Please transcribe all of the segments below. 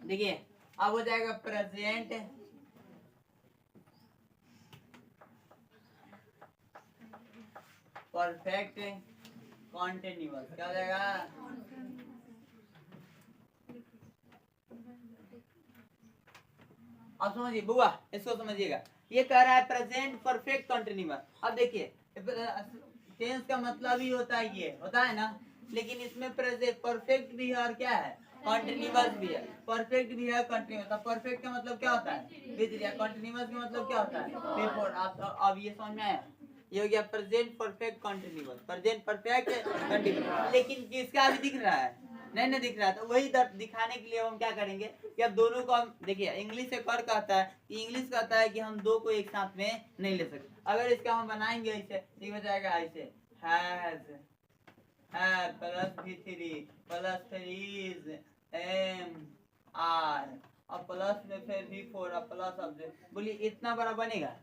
देखिए अब हो जाएगा प्रेजेंट परफेक्ट कॉन्टिन्यूअस। क्या हो जाएगा? अब समझिए बुआ, इसको समझिएगा। ये कह रहा है प्रेजेंट परफेक्ट कॉन्टिन्यूअस। अब देखिए टेंस का मतलब ही होता है, ये होता है ना, लेकिन इसमें प्रेजेंट परफेक्ट भी है और क्या है, कॉन्टिन्यूअस भी है। परफेक्ट भी है, कॉन्टिन्यूअस। परफेक्ट का मतलब क्या होता है, विद या कॉन्टिन्यूअस का मतलब क्या होता है, बिफोर। अब ये समझ में आया? ये हो गया present perfect continuous, present perfect continuous. लेकिन किसका अभी दिख रहा है, नहीं दिख रहा। तो वही दिखाने के लिए हम क्या करेंगे कि अब दोनों को हम देखिए, इंग्लिश एक और कहता है, इंग्लिश कहता है कि हम दो को एक साथ में नहीं ले सकते। अगर इसका हम बनाएंगे ऐसे, ये हो जाएगा ऐसे, हैज प्लस V3 प्लस फिर इज एम आर और प्लस में फिर V4 और प्लस अब बोलिए इतना बड़ा बनेगा।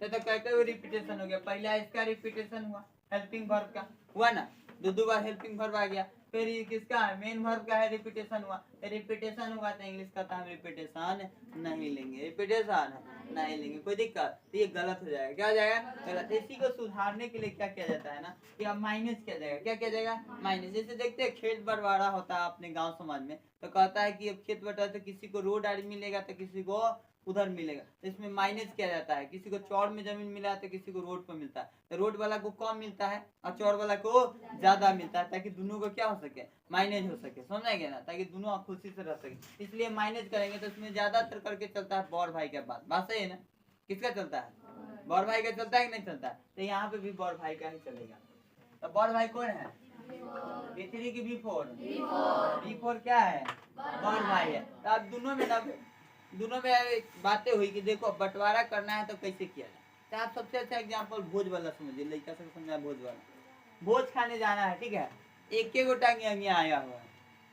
तो क्या रिपीटेशन हो गया, पहला इसका रिपीटेशन हुआ, हेल्पिंग वर्ब का हुआ ना, दो बार हेल्पिंग वर्ब आ गया। फिर ये किसका है, मेन वर्ब का है, रिपीटेशन हुआ। रिपीटेशन हुआ तो इंग्लिश का हम रिपीटेशन नहीं लेंगे, रिपीटेशन नहीं लेंगे, कोई दिक्कत? तो ये गलत हो जाएगा। क्या हो जाएगा? गलत। इसी को सुधारने के लिए क्या किया जाता है ना, कि अब माइनस किया जाएगा। क्या किया जाएगा? माइनस। जैसे देखते हैं खेत बंटवारा होता है अपने गांव समाज में, तो कहता है कि अब खेत बंटवारा तो किसी को रोड आड़ी मिलेगा तो किसी को उधर मिलेगा, इसमें माइनस किया जाता है। किसी को चौड़ में जमीन मिला है तो किसी को रोड पर मिलता है, तो रोड वाला को कम मिलता है और चौड़ वाला को ज्यादा मिलता है, ताकि दोनों को क्या हो सके, माइनस हो सके। समझेंगे ना, ताकि दोनों खुशी से रह सके, इसलिए माइनस करेंगे। तो इसमें ज्यादातर करके चलता है बौर भाई के बात सही है ना? किसका चलता है? बौर भाई का चलता है कि नहीं चलता है? तो यहाँ पे भी बौर भाई का ही चलेगा। तो बौर भाई कौन है, V3 की V4? V4 क्या है, बौर भाई है। तो अब दोनों में बातें हुई कि देखो बंटवारा करना है तो कैसे किया जाए। तो आप सबसे अच्छा एग्जांपल भोज वाला समझिए, लड़का सब समझा भोज वाला। भोज खाने जाना है, ठीक है, एक गोटा आया हुआ है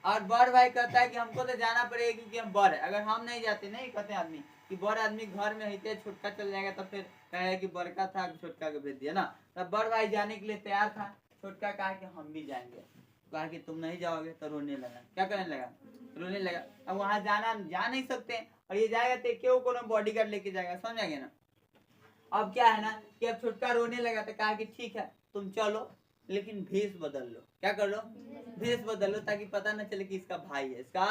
और बड़ भाई कहता है कि हमको तो जाना पड़ेगा क्योंकि हम बड़ है। अगर हम नहीं जाते, नहीं कहते आदमी कि बड़ आदमी घर में रहते, छोटका चल जाएगा, तो फिर कहे कि बड़का था छोटका को भेज दिया ना। तब बड़ भाई जाने के लिए तैयार था, छोटका कहा कि हम भी जाएंगे। कहा कि तुम नहीं जाओगे, तो रोने लगा। क्या करने लगा, रोने लगा। अब वहां जा नहीं सकते, और ये जाएगा तो क्यों को बॉडी गार्ड लेके जाएगा, समझेंगे ना। अब क्या है ना कि अब छुटका रोने लगा, तो कहा कि ठीक है तुम चलो, लेकिन भेष बदल लो। क्या कर लो, भेष बदल लो, ताकि पता न चले कि इसका भाई है, इसका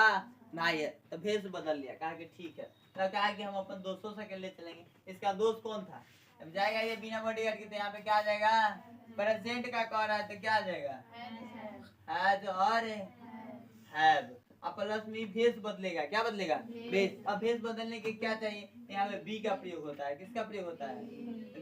भाई है। तो भेष बदल लिया, कहा कि ठीक है। तो कहा कि हम अपन दोस्तों से ले चलेंगे। इसका दोस्त कौन था, अब जाएगा ये बिना बॉडी गार्ड के, तो यहाँ पे क्या आ जाएगा, प्रेजेंट का कह रहा है, तो क्या आ जाएगा, हैज और हैव। अब प्लस में भेष बदलेगा, क्या बदलेगा, भेष। अब भेष बदलने के क्या चाहिए, यहाँ पे बी का प्रयोग होता है। किसका प्रयोग होता है,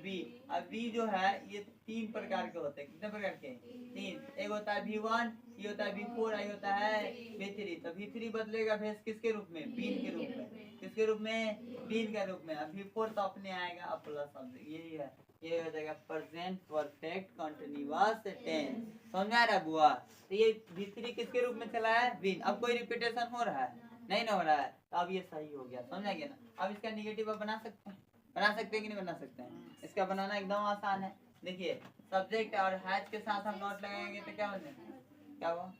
बी। अब बी जो है ये तीन प्रकार के होते हैं। कितने प्रकार के, तीन। एक होता है V1, ये होता है V4, ये होता है V3। तो V3 बदलेगा भेष किसके रूप में, बीन के रूप में। किसके रूप में, बीन के रूप में। अब V4 तो अपने आएगा, अब प्लस यही है, ये हो जाएगा प्रेजेंट परफेक्ट कंटीन्यूअस टेंस। समझ आ रहा है बुआ? तो ये V3 किसके रूप में चला है, विन। अब कोई रिपीटेशन हो रहा है, नहीं ना हो रहा है, तो अब ये सही हो गया। समझ गया ना? अब इसका निगेटिव बना सकते हैं कि नहीं बना सकते हैं? इसका बनाना एकदम आसान है। देखिए सब्जेक्ट और हैज के साथ हम नॉट लगाएंगे तो क्या बनेगा, क्या हुआ,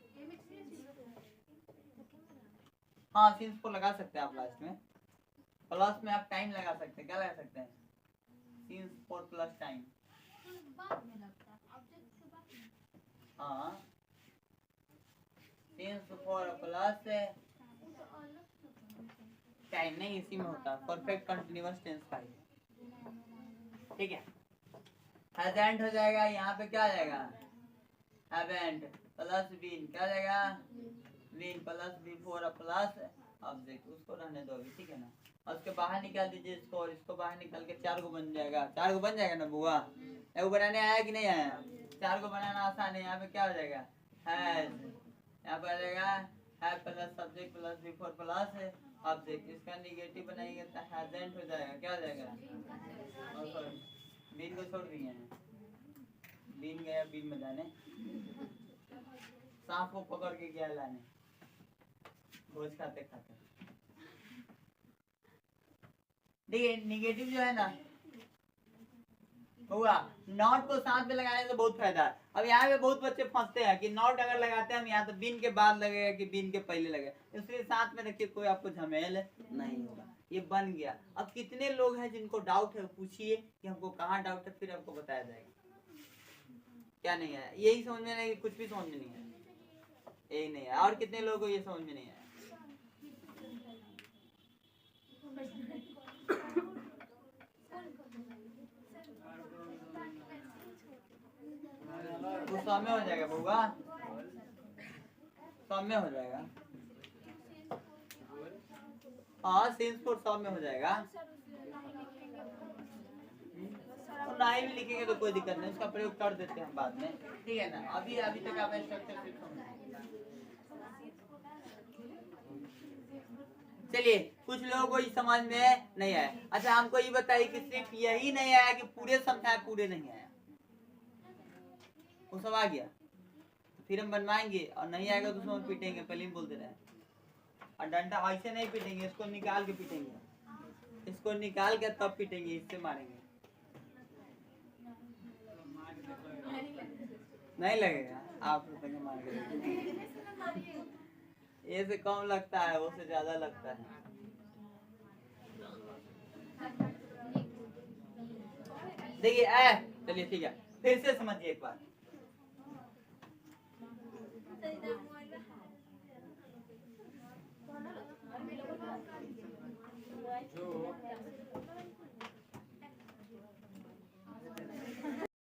हाँ सिंस को लगा सकते हैं आप लास्ट में। प्लस में आप टाइम लगा सकते हैं, क्या लगा सकते हैं, सिंस फॉर प्लस टाइम। हाँ सिंस फॉर प्लस टाइम नहीं, इसी में होता है परफेक्ट कंटीन्यूअस टेंस का ही। ठीक है, हैजंट हो जाएगा, यहाँ पे क्या आ जाएगा, हैवेंट प्लस बीन, क्या हो जाएगा, been plus V4 plus object. उसको रहने दो अभी, ठीक है ना। और उसके बाहर निकाल दीजिए इसको, और इसको बाहर निकाल के 4 को बन जाएगा। 4 को बन जाएगा ना बुआ? एगो बनाने आया कि नहीं आया? 4 को बनाना आसान है। यहाँ पे क्या हो जाएगा, हैज, यहाँ पे आ जाएगा have plus subject plus V4 plus object. इसका निगेटिव बनाएंगे तो हैजंट हो जाएगा। क्या हो जाएगा, और सॉरी बीन को छोड़ दिए हैं, बीन गया बीन में जाने, सांप को पकड़ के गया लाने, भोज खाते खाते। देखिए निगेटिव जो है ना, हुआ। नॉट को साथ में लगाने से बहुत फायदा है। अब यहाँ पे बहुत बच्चे फंसते हैं कि नॉट अगर लगाते हैं हम यहाँ तो बिन के बाद लगेगा कि बिन के पहले लगेगा, इसलिए साथ में रखिए, कोई आपको झमेल नहीं होगा। ये बन गया। अब कितने लोग हैं जिनको डाउट है, पूछिए कि हमको कहाँ डाउट है, फिर हमको बताया जाएगा। क्या नहीं है? यही समझ में नहीं, कुछ भी समझ में नहीं है, यही नहीं है। और कितने लोगों को ये समझ में नहीं है? वो सौम्य हो जाएगा बउआ, सौम्य हो जाएगा। हाँ सिंस फॉर सौम्य हो जाएगा। तो नहीं भी लिखेंगे तो कोई दिक्कत नहीं, उसका प्रयोग कर देते हैं बाद में, ठीक है ना। अभी अभी तक आप स्ट्रक्चर सिर्फ समझ। चलिए, कुछ लोगों को ये समझ में नहीं आया। अच्छा हमको ये बताइए कि सिर्फ यही नहीं आया कि पूरे समझाए, पूरे नहीं आया, वो सब आ गया तो फिर हम बनवाएंगे, और नहीं आएगा तो उसमें पीटेंगे, पहले ही बोल दे रहे हैं। और डंडा ऐसे नहीं पीटेंगे, इसको निकाल के पीटेंगे, इसको निकाल के तब पीटेंगे, इससे मारेंगे। नहीं लगेगा, आप मार के ये से कम लगता है, वो से ज्यादा लगता है। देखिए चलिए ठीक है, फिर से समझिए एक बार।